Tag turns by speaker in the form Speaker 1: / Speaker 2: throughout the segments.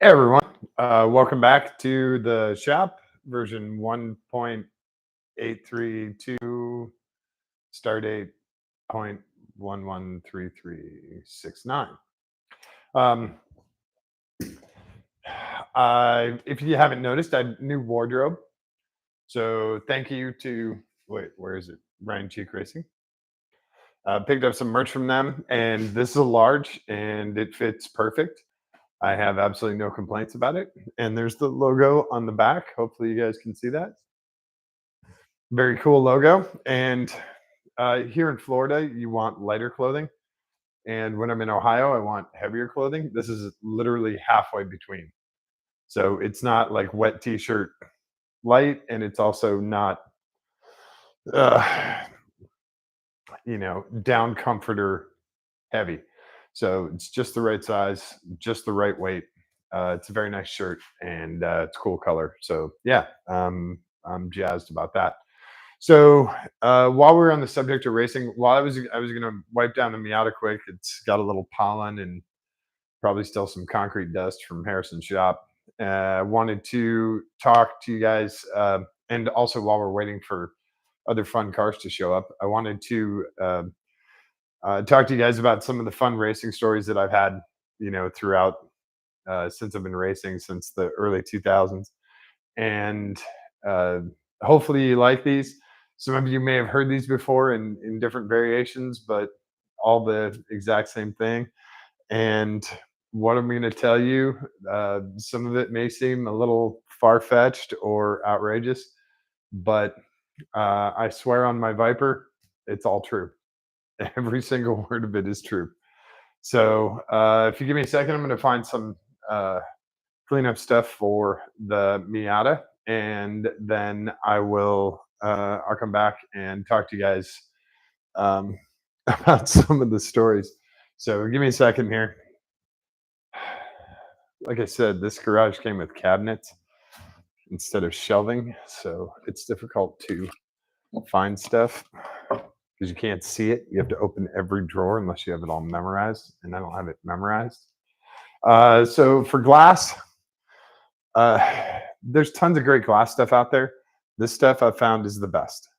Speaker 1: Everyone, welcome back to the shop version 1.832, start date 0.113369. Um, if you haven't noticed, I have new wardrobe. So thank you to, wait, where is it? Ryan Cheek Racing. Picked up some merch from them, and this is a large, and it fits perfect. I have absolutely no complaints about it. And there's the logo on the back. Hopefully, you guys can see that. Very cool logo. And here in Florida, you want lighter clothing. And when I'm in Ohio, I want heavier clothing. This is literally halfway between. So it's not like wet t shirt light, and it's also not, uh, down comforter heavy. So it's just the right size, just the right weight. It's a very nice shirt, and it's a cool color. So yeah, I'm jazzed about that. So while we're on the subject of racing, while I was gonna wipe down the Miata quick. It's got a little pollen and probably still some concrete dust from Harrison's shop. Wanted to talk to you guys, and also while we're waiting for other fun cars to show up, I wanted to talk to you guys about some of the fun racing stories that I've had, throughout since I've been racing since the early 2000s, and uh, hopefully you like these. Some of you may have heard these before in different variations, but all the exact same thing. And what I'm going to tell you, some of it may seem a little far fetched or outrageous, but I swear on my Viper, it's all true. Every single word of it is true. So if you give me a second, I'm going to find some clean up stuff for the Miata, and then I'll come back and talk to you guys um, about some of the stories. So give me a second here. Like I said, this garage came with cabinets instead of shelving, so it's difficult to find stuff because you can't see it. You have to open every drawer unless you have it all memorized, and I don't have it memorized. So for glass, there's tons of great glass stuff out there. This stuff I've found is the best.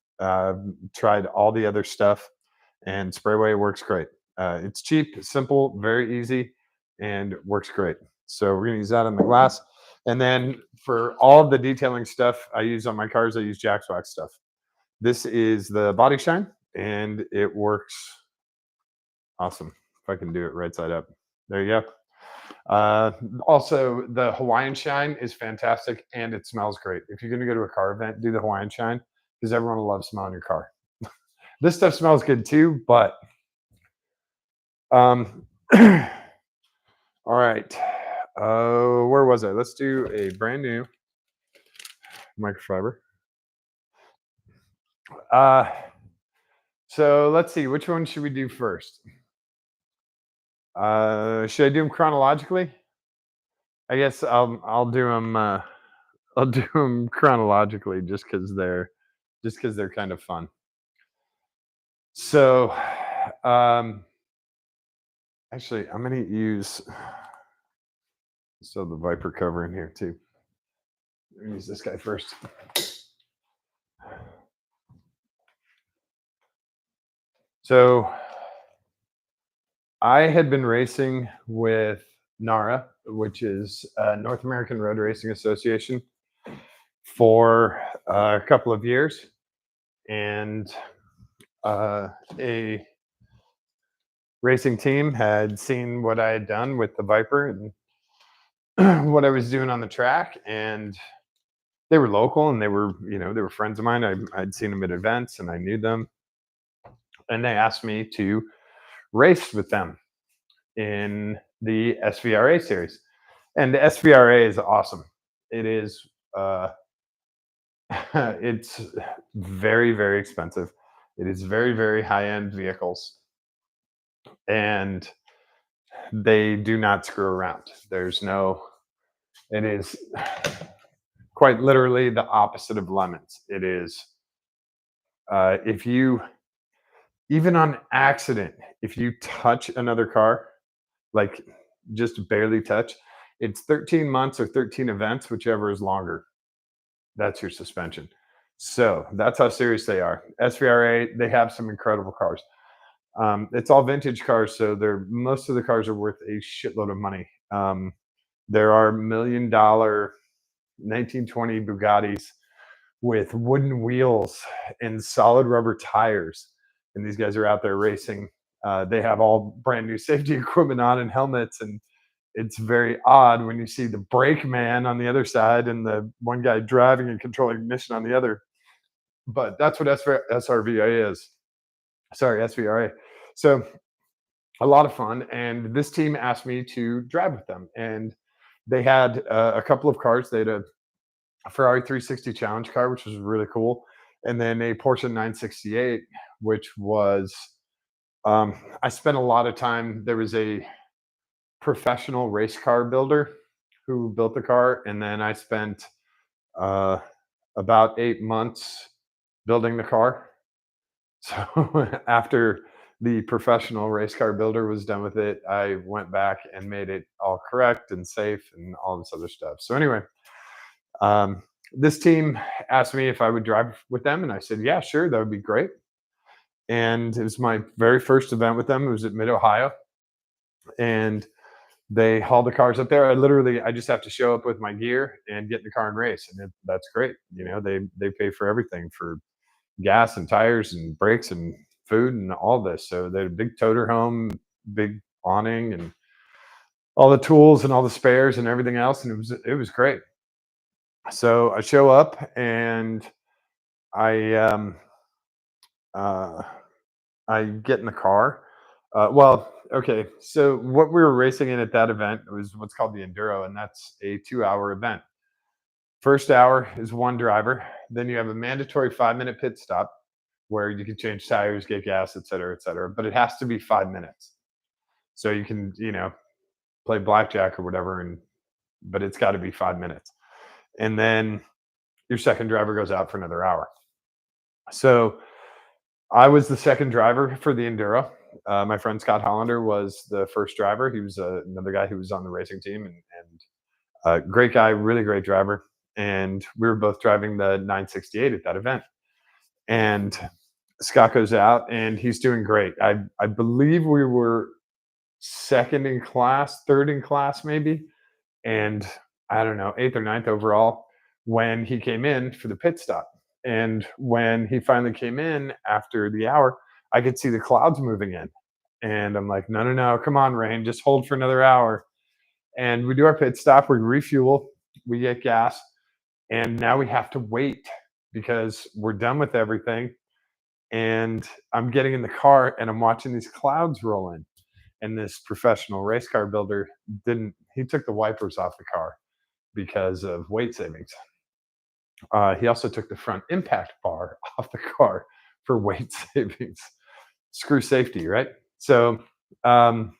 Speaker 1: Tried all the other stuff, and Sprayway works great. It's cheap, simple, very easy, and works great. So we're gonna use that on the glass. And then for all of the detailing stuff I use on my cars, I use Jack's Wax stuff. This is the Body Shine, and it works awesome. If I can do it right side up. There you go. Also, the Hawaiian Shine is fantastic, and it smells great. If you're going to go to a car event, do the Hawaiian Shine because everyone will love smelling your car. This stuff smells good too, but all right. Where was I? Let's do a brand new microfiber. So let's see, which one should we do first? Should I do them chronologically? I guess I'll do them. I'll do them chronologically just because they're kind of fun. So, actually, I'm gonna use the Viper cover in here too. Let me use this guy first. So, I had been racing with NARA, which is North American Road Racing Association, for a couple of years, and a racing team had seen what I had done with the Viper and what I was doing on the track, and they were local, and they were friends of mine. I'd seen them at events, and I knew them, and they asked me to race with them in the SVRA series. And the SVRA is awesome. It is it's very, very expensive. It is very, very high end vehicles, and they do not screw around. It is quite literally the opposite of lemons. It is, if you, even on accident, if you touch another car, like just barely touch, It's 13 months or 13 events, whichever is longer. That's your suspension. So that's how serious they are. SVRA, they have some incredible cars. It's all vintage cars, so they're most of the cars are worth a shitload of money. There are $1 million 1920 Bugattis with wooden wheels and solid rubber tires, and these guys are out there racing. They have all brand new safety equipment on and helmets, and it's very odd when you see the brake man on the other side and the one guy driving and controlling ignition on the other. But that's what SRVA is. Sorry, SVRA. So a lot of fun. And this team asked me to drive with them. And they had a couple of cars. They had a Ferrari 360 Challenge car, which was really cool. And then a Porsche 968, which was, I spent a lot of time. There was a professional race car builder who built the car. And then I spent uh, about 8 months building the car. So after the professional race car builder was done with it, I went back and made it all correct and safe and all this other stuff. So anyway, um, this team asked me if I would drive with them, and I said, "Yeah, sure, that would be great." And it was my very first event with them. It was at Mid Ohio, and they haul the cars up there. I just have to show up with my gear and get in the car and race, and that's great. They pay for everything for gas and tires and brakes and food and all this. So they had a big toter home, big awning, and all the tools and all the spares and everything else, and it was great. So I show up and I uh, I get in the car. Well, okay. So what we were racing in at that event was what's called the Enduro, and that's a 2-hour event. First hour is one driver. Then you have a mandatory 5-minute pit stop where you can change tires, get gas, et cetera, et cetera. But it has to be 5 minutes. So you can, play blackjack or whatever, but it's got to be 5 minutes. And then your second driver goes out for another hour. So I was the second driver for the Enduro. My friend Scott Hollander was the first driver. He was another guy who was on the racing team, and great guy, really great driver. And we were both driving the 968 at that event. And Scott goes out and he's doing great. I believe we were second in class, third in class maybe, and I don't know, eighth or ninth overall when he came in for the pit stop. And when he finally came in after the hour, I could see the clouds moving in. And I'm like, no, no, no, come on, Rain, just hold for another hour. And we do our pit stop, we refuel, we get gas, and now we have to wait because we're done with everything. And I'm getting in the car and I'm watching these clouds roll in. And this professional race car builder he took the wipers off the car because of weight savings. He also took the front impact bar off the car for weight savings. Screw safety, right? So um,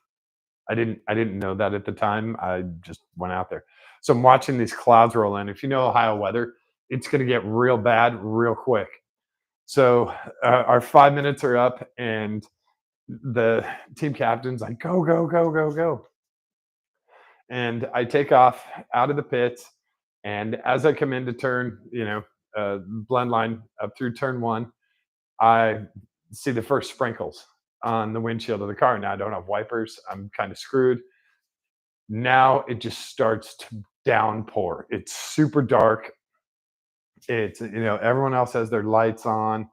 Speaker 1: I didn't know that at the time. I just went out there. So I'm watching these clouds roll in. If you know Ohio weather, it's going to get real bad real quick. So our 5 minutes are up, and the team captain's like, "Go, go, go, go, go!" And I take off out of the pits, and as I come into turn, blend line up through turn one, I see the first sprinkles on the windshield of the car. Now I don't have wipers. I'm kind of screwed. Now it just starts to downpour. It's super dark. It's, everyone else has their lights on.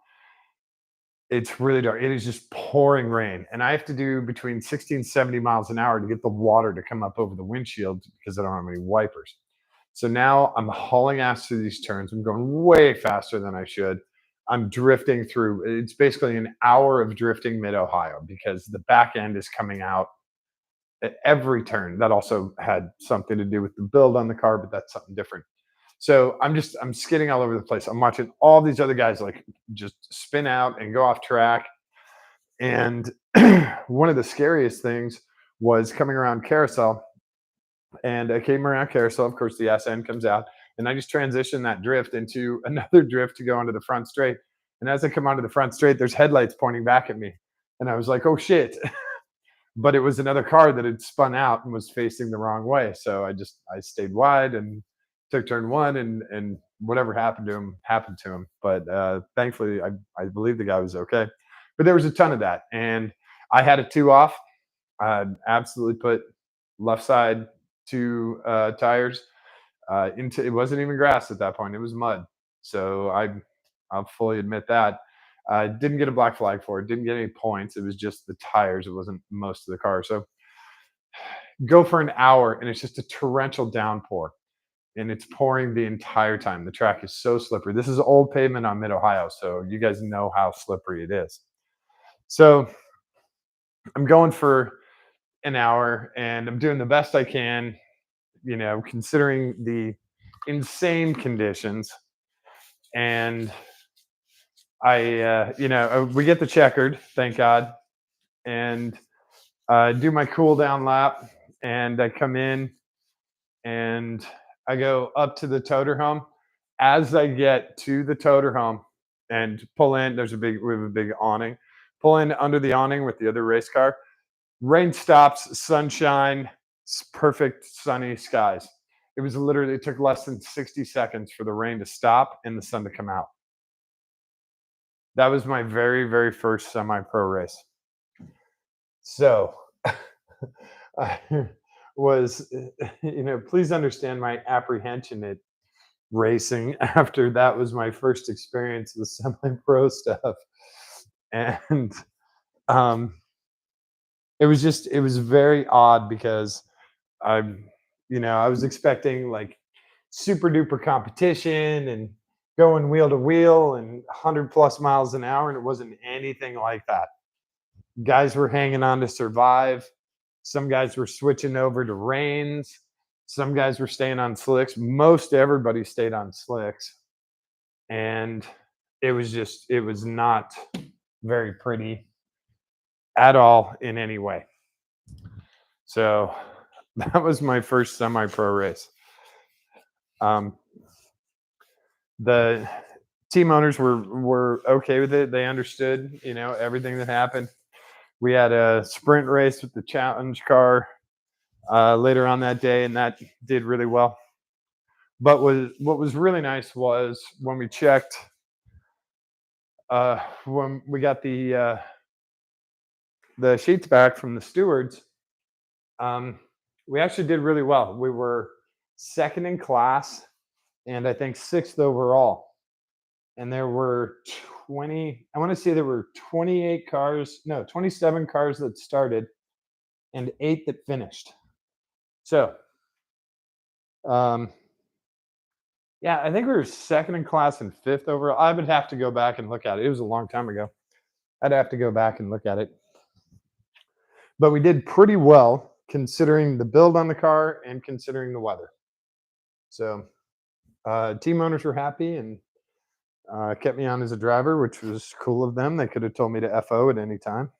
Speaker 1: It's really dark. It is just pouring rain. And I have to do between 60 and 70 miles an hour to get the water to come up over the windshield because I don't have any wipers. So now I'm hauling ass through these turns. I'm going way faster than I should. I'm drifting through. It's basically an hour of drifting mid Ohio because the back end is coming out at every turn. That also had something to do with the build on the car, but that's something different. So I'm skidding all over the place. I'm watching all these other guys like just spin out and go off track. And one of the scariest things was coming around carousel. And I came around carousel. Of course, the SN comes out, and I just transition that drift into another drift to go onto the front straight. And as I come onto the front straight, there's headlights pointing back at me. And I was like, oh shit. but it was another car that had spun out and was facing the wrong way. So I stayed wide and took turn one, and whatever happened to him happened to him. But thankfully, I believe the guy was okay. But there was a ton of that, and I had a two off. I absolutely put left side two tires into, it wasn't even grass at that point; it was mud. So I'll fully admit that. I didn't get a black flag for it. Didn't get any points. It was just the tires. It wasn't most of the car. So go for an hour, and it's just a torrential downpour, and it's pouring the entire time. The track is so slippery. This is old pavement on Mid Ohio, so you guys know how slippery it is. So I'm going for an hour, and I'm doing the best I can, considering the insane conditions. And we get the checkered, thank God, and do my cool down lap, and I come in and I go up to the toter home. As I get to the toter home and pull in, we have a big awning. Pull in under the awning with the other race car. Rain stops, sunshine, perfect sunny skies. It took less than 60 seconds for the rain to stop and the sun to come out. That was my very, very first semi-pro race. So I was, please understand my apprehension at racing after that was my first experience with semi-pro stuff. And um, it was very odd because I'm, I was expecting like super duper competition and going wheel to wheel and 100 plus miles an hour, and it wasn't anything like that. Guys were hanging on to survive. Some guys were switching over to reins. Some guys were staying on slicks. Most everybody stayed on slicks. And it was not very pretty at all in any way. So that was my first semi pro race. The team owners were okay with it. They understood, everything that happened. We had a sprint race with the challenge car later on that day, and that did really well. But what was really nice was when we checked, when we got the sheets back from the stewards, we actually did really well. We were second in class, and I think sixth overall. And there were 20, I want to say there were 28 cars, no, 27 cars that started and 8 that finished. So, yeah, I think we were second in class and fifth overall. I would have to go back and look at it. It was a long time ago. I'd have to go back and look at it. But we did pretty well considering the build on the car and considering the weather. So, team owners were happy and kept me on as a driver, which was cool of them. They could have told me to FO at any time.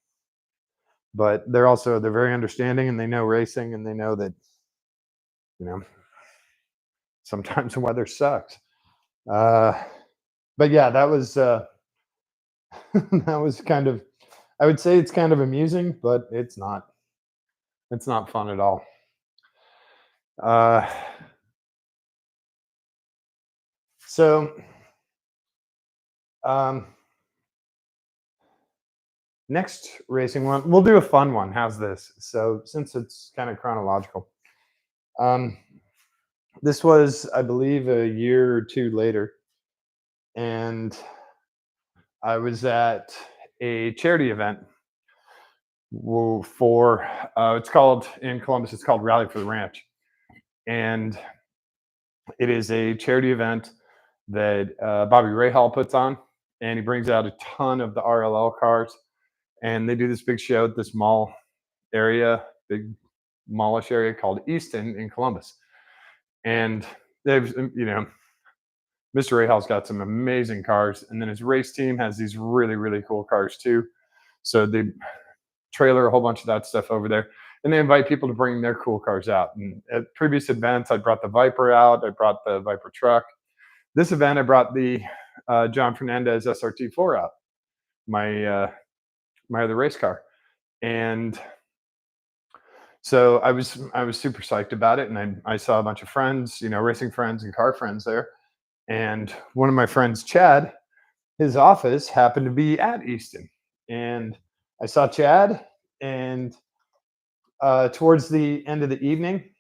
Speaker 1: But they're very understanding, and they know racing, and they know that, sometimes the weather sucks. But yeah, that was that was kind of, I would say it's kind of amusing, but it's not. It's not fun at all. So next racing one, we'll do a fun one. How's this? So since it's kind of chronological, this was, I believe, a year or two later, and I was at a charity event for it's called, in Columbus, it's called Rally for the Ranch, and it is a charity event that Bobby Rahal puts on, and he brings out a ton of the RLL cars, and they do this big show at this mall area, big mallish area called Easton in Columbus, and they've, Mr. Rahal's got some amazing cars, and then his race team has these really, really cool cars too. So they trailer a whole bunch of that stuff over there, and they invite people to bring their cool cars out. And at previous events, I brought the Viper out. I brought the Viper truck. This event, I brought the John Fernandez SRT4 out, my my other race car, and So I was super psyched about it, and I saw a bunch of friends, racing friends and car friends there. And one of my friends, Chad, his office happened to be at Easton, and I saw Chad, and towards the end of the evening,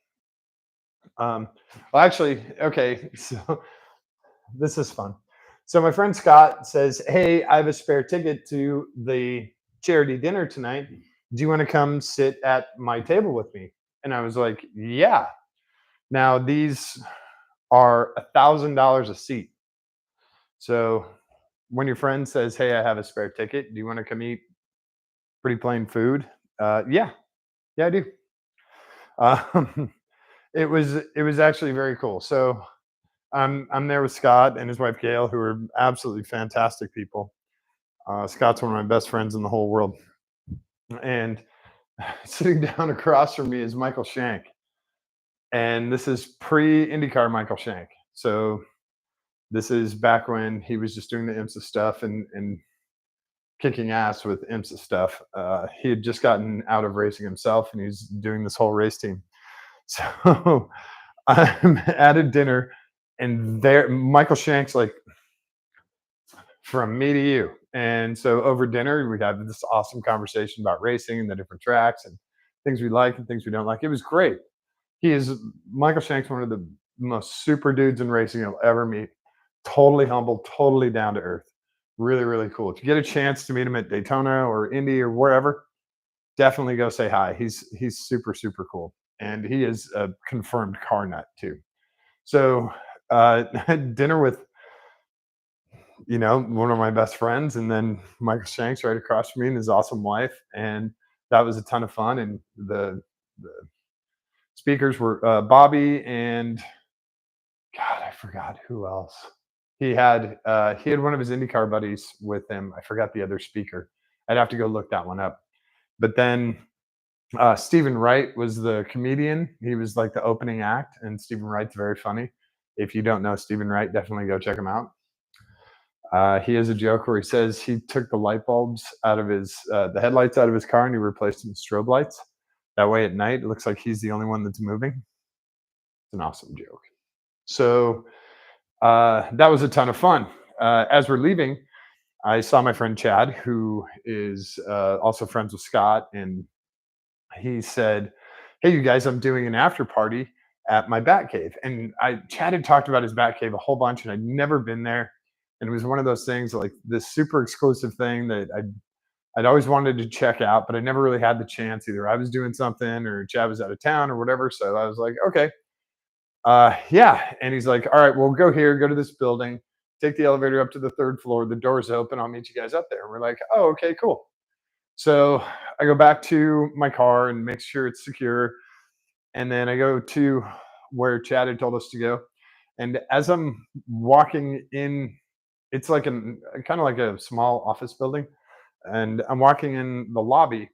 Speaker 1: um, well, actually, okay, so this is fun. So my friend Scott says, "Hey, I have a spare ticket to the charity dinner tonight. Do you want to come sit at my table with me?" And I was like, "Yeah." Now these are $1,000 a seat. So when your friend says, "Hey, I have a spare ticket. Do you want to come eat pretty plain food?" Yeah, yeah, I do. Um, it was actually very cool. So I'm there with Scott and his wife Gail, who are absolutely fantastic people. Scott's one of my best friends in the whole world, and sitting down across from me is Michael Shank, and this is pre IndyCar Michael Shank. So this is back when he was just doing the IMSA stuff and kicking ass with IMSA stuff. He had just gotten out of racing himself, and he's doing this whole race team. So I'm at a dinner, and there Michael Shank's like, "From me to you." And so over dinner, we had this awesome conversation about racing and the different tracks and things we like and things we don't like. It was great. He is Michael Shank's one of the most super dudes in racing you'll ever meet. Totally humble, totally down to earth. Really, really cool. If you get a chance to meet him at Daytona or Indy or wherever, definitely go say hi. He's super, super cool. And he is a confirmed car nut too. So dinner with one of my best friends, and then Michael Shanks right across from me and his awesome wife, and that was a ton of fun. And the speakers were Bobby and God, I forgot who else. He had one of his IndyCar buddies with him. I forgot the other speaker. I'd have to go look that one up. But then Stephen Wright was the comedian. He was like the opening act, and Stephen Wright's very funny. If you don't know Stephen Wright, definitely go check him out. He has a joke where he says he took the light bulbs out of the headlights out of his car, and he replaced them with strobe lights. That way, at night, it looks like he's the only one that's moving. It's an awesome joke. So that was a ton of fun. As we're leaving, I saw my friend Chad, who is also friends with Scott, and he said, "Hey, you guys, I'm doing an after party at my Bat Cave." And Chad had talked about his Bat Cave a whole bunch, and I'd never been there. And it was one of those things like this super exclusive thing that I'd always wanted to check out, but I never really had the chance. Either I was doing something or Chad was out of town or whatever. So I was like, okay, yeah. And he's like, "All right, we'll go here, go to this building, take the elevator up to the third floor. The door's open. I'll meet you guys up there." And we're like, "Oh, okay, cool." So I go back to my car and make sure it's secure. And then I go to where Chad had told us to go. And as I'm walking in, it's like kind of like a small office building. And I'm walking in the lobby,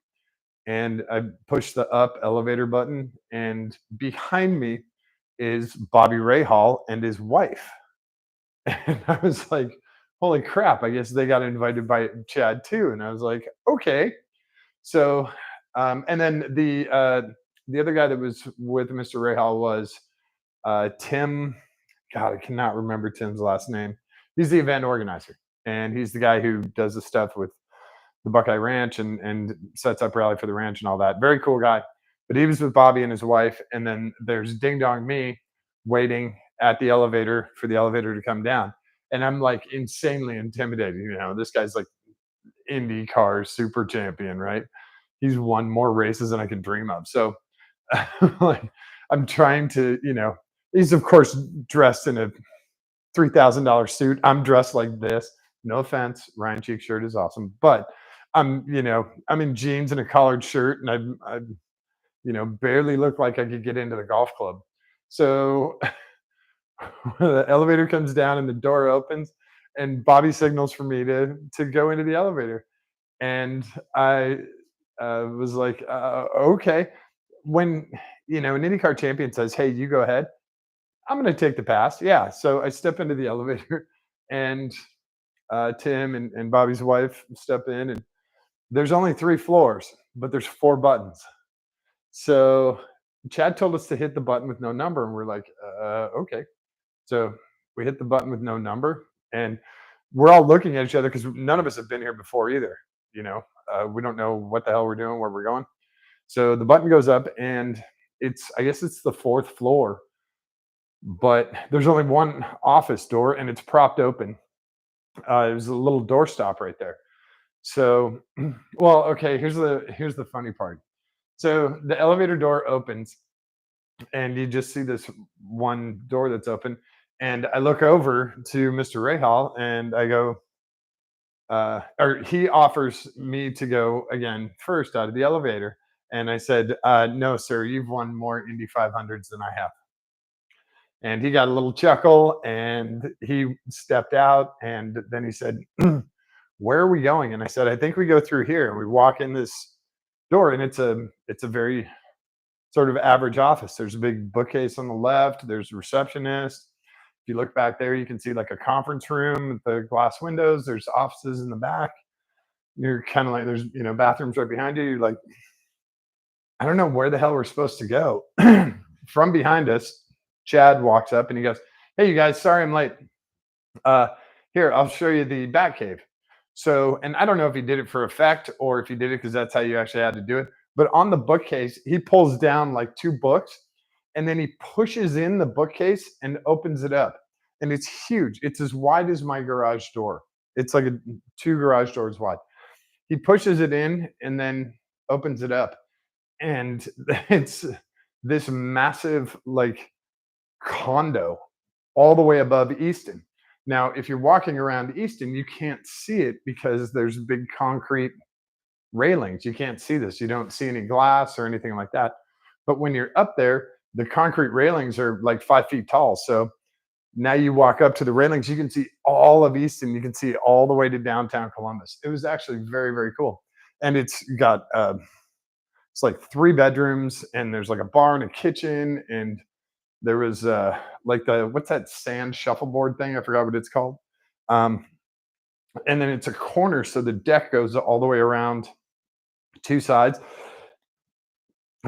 Speaker 1: and I push the up elevator button, and behind me is Bobby Rahal and his wife. And I was like, "Holy crap, I guess they got invited by Chad too." And I was like, "Okay." So, and then the other guy that was with Mr. Rahal was Tim. God, I cannot remember Tim's last name. He's the event organizer, and he's the guy who does the stuff with the Buckeye Ranch and sets up rally for the ranch and all that. Very cool guy. But he was with Bobby and his wife, and then there's Ding Dong me waiting at the elevator for the elevator to come down, and I'm like insanely intimidated. This guy's like IndyCar super champion, right? He's won more races than I could dream of. So, like, I'm trying to, he's of course dressed in a $3,000 suit. I'm dressed like this. No offense, Ryan Cheek shirt is awesome, but I'm in jeans and a collared shirt, and I barely look like I could get into the golf club. So the elevator comes down and the door opens, and Bobby signals for me to go into the elevator, and I was like, okay. When an IndyCar champion says, "Hey, you go ahead," I'm going to take the pass. Yeah. So I step into the elevator, and Tim and Bobby's wife step in, and there's only three floors, but there's four buttons. So Chad told us to hit the button with no number, and we're like, okay. So we hit the button with no number, and we're all looking at each other because none of us have been here before either. You know, we don't know what the hell we're doing, where we're going. So the button goes up, and I guess it's the fourth floor, but there's only one office door, and it's propped open. There's a little doorstop right there. So, well, okay. Here's the funny part. So the elevator door opens, and you just see this one door that's open. And I look over to Mr. Rahal and I go, or he offers me to go again first out of the elevator. And I said, no, sir, you've won more Indy 500s than I have. And he got a little chuckle and he stepped out. And then he said, where are we going? And I said, I think we go through here. And we walk in this door, and it's a very sort of average office. There's a big bookcase on the left. There's a receptionist. If you look back there, you can see like a conference room with the glass windows. There's offices in the back. You're kind of like there's bathrooms right behind you. You're like, I don't know where the hell we're supposed to go. From behind us, Chad walks up and he goes, "Hey, you guys, sorry I'm late. Uh, Here, I'll show you the Bat Cave." So, and I don't know if he did it for effect or if he did it because that's how you actually had to do it. But on the bookcase, he pulls down like two books and then he pushes in the bookcase and opens it up. And it's huge. It's as wide as my garage door. It's like two garage doors wide. He pushes it in and then opens it up. And it's this massive, like, condo all the way above Easton. Now, if you're walking around Easton, you can't see it because there's big concrete railings. You can't see this. You don't see any glass or anything like that. But when you're up there, the concrete railings are like 5 feet tall. So now you walk up to the railings, you can see all of Easton. You can see all the way to downtown Columbus. It was actually very, very cool. And it's got it's like 3 bedrooms, and there's like a bar and a kitchen, and there was like the what's that sand shuffleboard thing? I forgot what it's called. Um, and then it's a corner, so the deck goes all the way around two sides.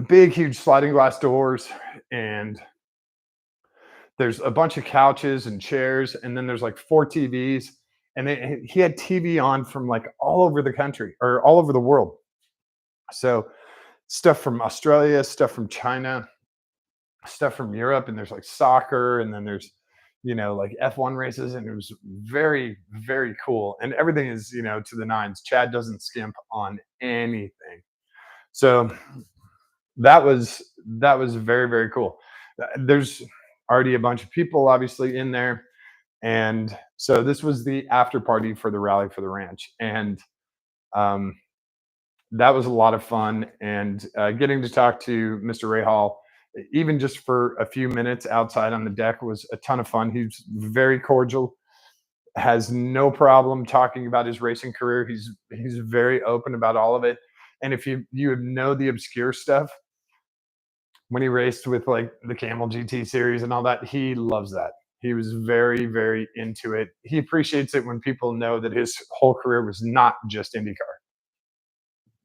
Speaker 1: Big, huge sliding glass doors, and there's a bunch of couches and chairs, and then there's like 4 TVs. And he had TV on from like all over the country or all over the world. So stuff from Australia, stuff from China, stuff from Europe, and there's like soccer, and then there's like F1 races, and it was very, very cool. And everything is to the nines. Chad doesn't skimp on anything. So that was very, very cool. There's already a bunch of people obviously in there, and so this was the after party for the rally for the ranch, and um, that was a lot of fun. And getting to talk to Mr. Rahal, even just for a few minutes outside on the deck, was a ton of fun. He's very cordial, has no problem talking about his racing career. He's very open about all of it. And if you know the obscure stuff, when he raced with like the Camel GT series and all that, he loves that. He was very, very into it. He appreciates it when people know that his whole career was not just IndyCar.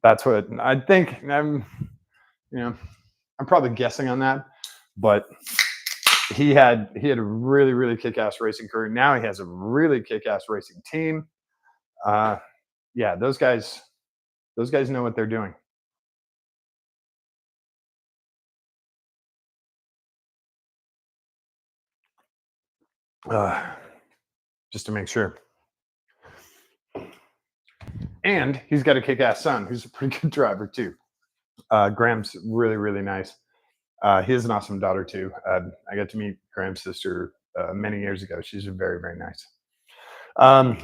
Speaker 1: That's what I think. You know, I'm probably guessing on that, but he had a really, really kick-ass racing career. Now he has a really kick-ass racing team. Uh, yeah, those guys know what they're doing. Uh, just to make sure. And he's got a kick-ass son who's a pretty good driver too. Graham's really, really nice. He has an awesome daughter too. I got to meet Graham's sister many years ago. She's very, very nice. Um,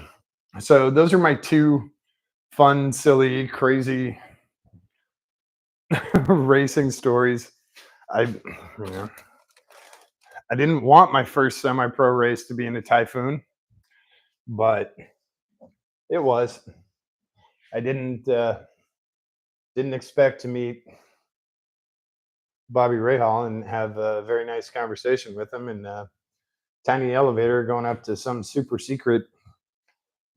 Speaker 1: so those are my two fun, silly, crazy racing stories. I, you know, I didn't want my first semi-pro race to be in a typhoon, but it was. I didn't expect to meet Bobby Rahal and have a very nice conversation with him in a tiny elevator going up to some super secret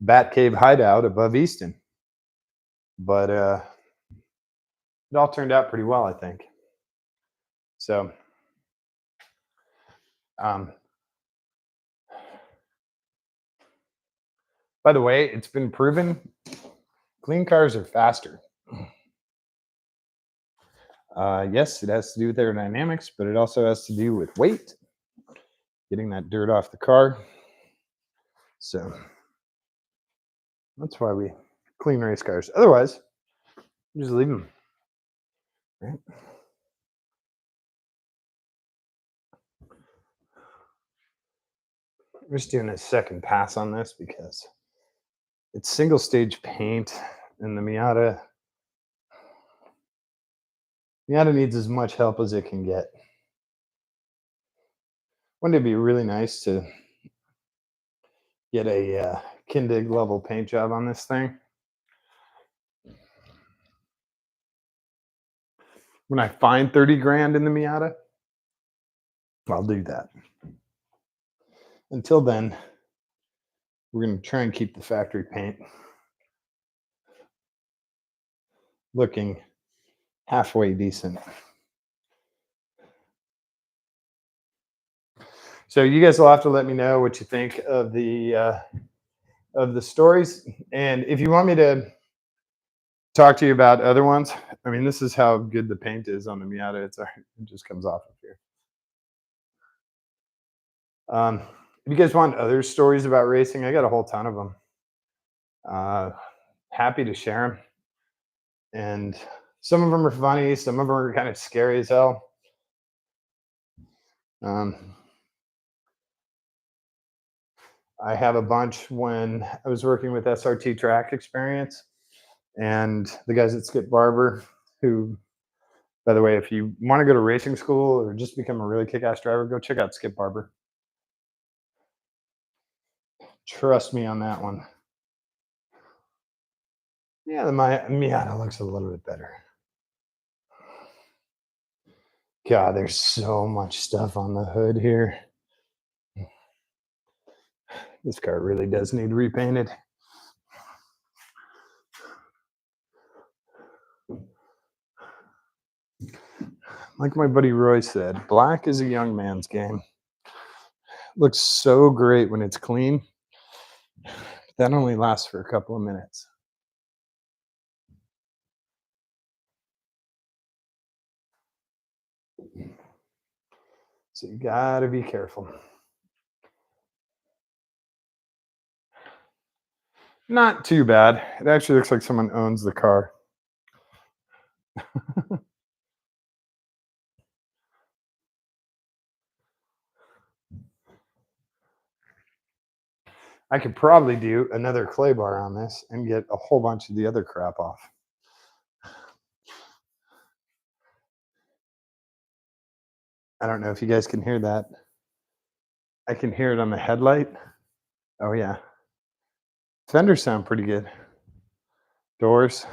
Speaker 1: Bat Cave hideout above Easton. But it all turned out pretty well, I think. So, um, by the way, it's been proven clean cars are faster. Yes, it has to do with aerodynamics, but it also has to do with weight, getting that dirt off the car. So that's why we clean race cars. Otherwise, just leave them. Right? I'm just doing a second pass on this because it's single stage paint, and the Miata needs as much help as it can get. Wouldn't it be really nice to get a Kindig level paint job on this thing? When I find 30 grand in the Miata, I'll do that. Until then, we're going to try and keep the factory paint looking halfway decent. So you guys will have to let me know what you think of the stories, and if you want me to talk to you about other ones, I mean, this is how good the paint is on the Miata. It just comes off of here. If you guys want other stories about racing, I got a whole ton of them. Happy to share them, and some of them are funny, some of them are kind of scary as hell. I have a bunch when I was working with SRT Track Experience and the guys at Skip Barber, who, by the way, if you want to go to racing school or just become a really kick-ass driver, go check out Skip Barber. Trust me on that one. Yeah, the Miata looks a little bit better. God, there's so much stuff on the hood here. This car really does need repainted. Like my buddy Roy said, black is a young man's game. Looks so great when it's clean. That only lasts for a couple of minutes. So you gotta be careful. Not too bad. It actually looks like someone owns the car. I could probably do another clay bar on this and get a whole bunch of the other crap off. I don't know if you guys can hear that. I can hear it on the headlight. Oh yeah. Fenders sound pretty good. Doors.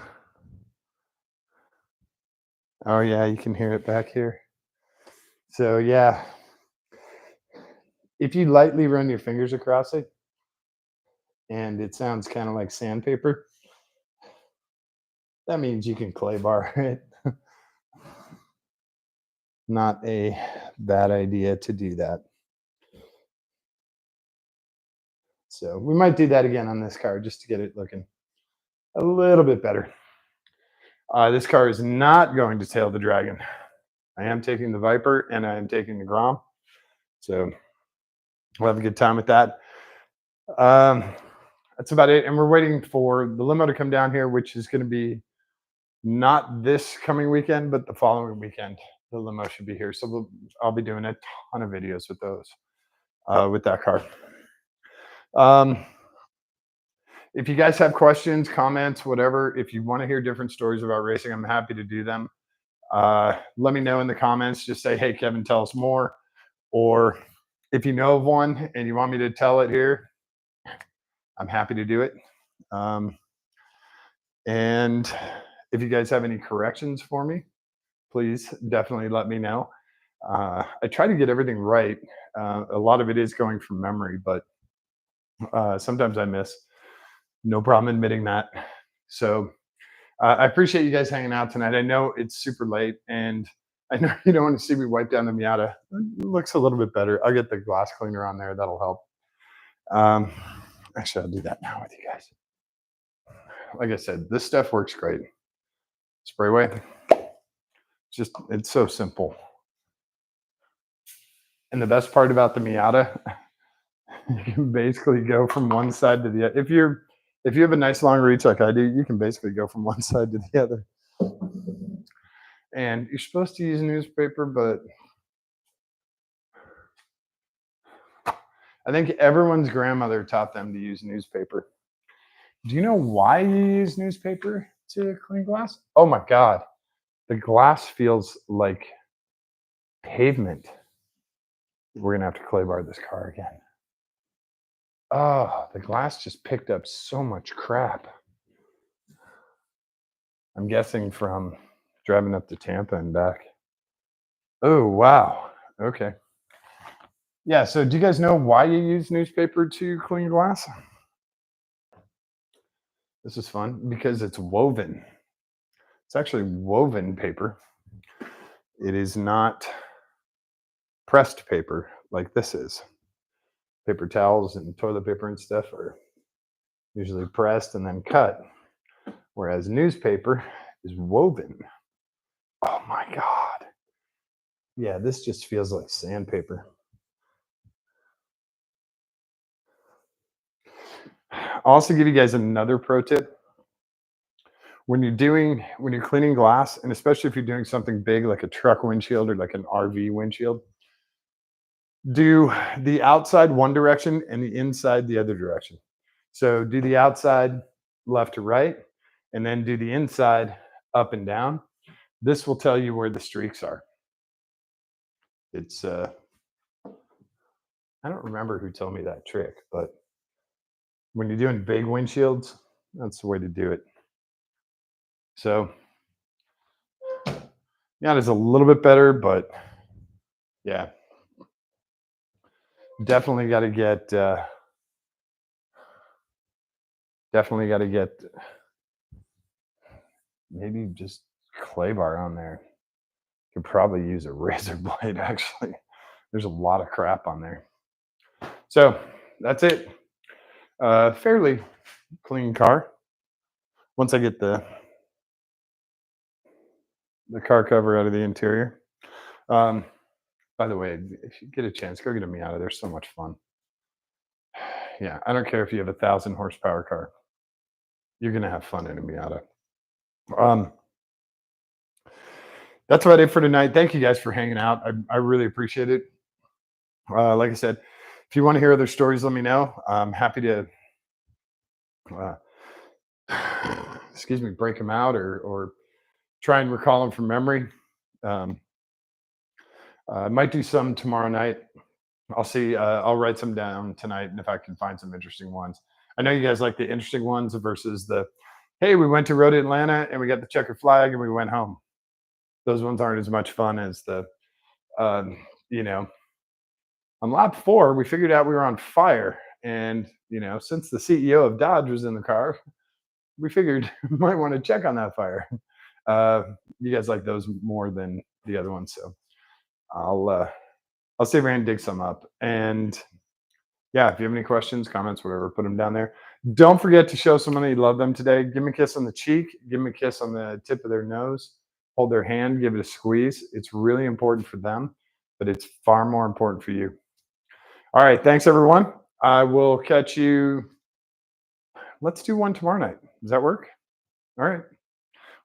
Speaker 1: Oh yeah, you can hear it back here. So yeah. If you lightly run your fingers across it and it sounds kind of like sandpaper, that means you can clay bar it. Not a bad idea to do that. So we might do that again on this car just to get it looking a little bit better. This car is not going to tail the Dragon. I am taking the Viper and I am taking the Grom. So we'll have a good time with that. That's about it. And we're waiting for the limo to come down here, which is going to be not this coming weekend, but the following weekend. The limo should be here. So I'll be doing a ton of videos with those, with that car. If you guys have questions, comments, whatever, if you want to hear different stories about racing, I'm happy to do them. Let me know in the comments. Just say, hey, Kevin, tell us more. Or if you know of one and you want me to tell it here, I'm happy to do it. And if you guys have any corrections for me, please definitely let me know. I try to get everything right. A lot of it is going from memory, but sometimes I miss. No problem admitting that. So I appreciate you guys hanging out tonight. I know it's super late and I know you don't want to see me wipe down the Miata. It looks a little bit better. I'll get the glass cleaner on there. That'll help. Um, Actually, I'll do that now with you guys. Like I said, this stuff works great. Spray away. It's so simple. And the best part about the Miata, you can basically go from one side to the other. If you have a nice long reach like I do, you can basically go from one side to the other. And you're supposed to use newspaper, but I think everyone's grandmother taught them to use newspaper. Do you know why you use newspaper to clean glass? Oh my God. The glass feels like pavement. We're going to have to clay bar this car again. Oh, the glass just picked up so much crap. I'm guessing from driving up to Tampa and back. Oh, wow. Okay. Yeah, so do you guys know why you use newspaper to clean glass? This is fun because it's woven. It's actually woven paper. It is not pressed paper like this is. Paper towels and toilet paper and stuff are usually pressed and then cut, whereas newspaper is woven. Oh my God. Yeah, this just feels like sandpaper. I'll also give you guys another pro tip. When you're cleaning glass, and especially if you're doing something big like a truck windshield or like an RV windshield, do the outside one direction and the inside the other direction. So do the outside left to right, and then do the inside up and down. This will tell you where the streaks are. It's I don't remember who told me that trick, but when you're doing big windshields, that's the way to do it. So yeah, it's a little bit better, but yeah, definitely got to get maybe just clay bar on there. Could probably use a razor blade actually. There's a lot of crap on there. So that's it. Fairly clean car. Once I get the car cover out of the interior. By the way, if you get a chance, go get a Miata. They're so much fun. Yeah, I don't care if you have 1,000 horsepower car. You're gonna have fun in a Miata. Um, that's about it for tonight. Thank you guys for hanging out. I really appreciate it. Like I said, if you want to hear other stories, let me know. I'm happy to, uh, excuse me, break them out or try and recall them from memory. Um, I might do some tomorrow night. I'll see. I'll write some down tonight, and if I can find some interesting ones. I know you guys like the interesting ones versus the, hey, we went to Road Atlanta and we got the checkered flag and we went home. Those ones aren't as much fun as the, um, you know, on lap 4, we figured out we were on fire. And, since the CEO of Dodge was in the car, we figured we might want to check on that fire. You guys like those more than the other ones. So I'll see if I can dig some up. And yeah, if you have any questions, comments, whatever, put them down there. Don't forget to show someone that you love them today. Give them a kiss on the cheek. Give them a kiss on the tip of their nose. Hold their hand. Give it a squeeze. It's really important for them, but it's far more important for you. All right. Thanks, everyone. I will catch you. Let's do one tomorrow night. Does that work? All right.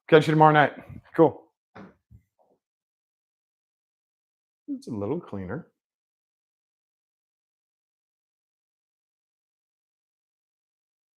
Speaker 1: Catch you tomorrow night. Cool. It's a little cleaner.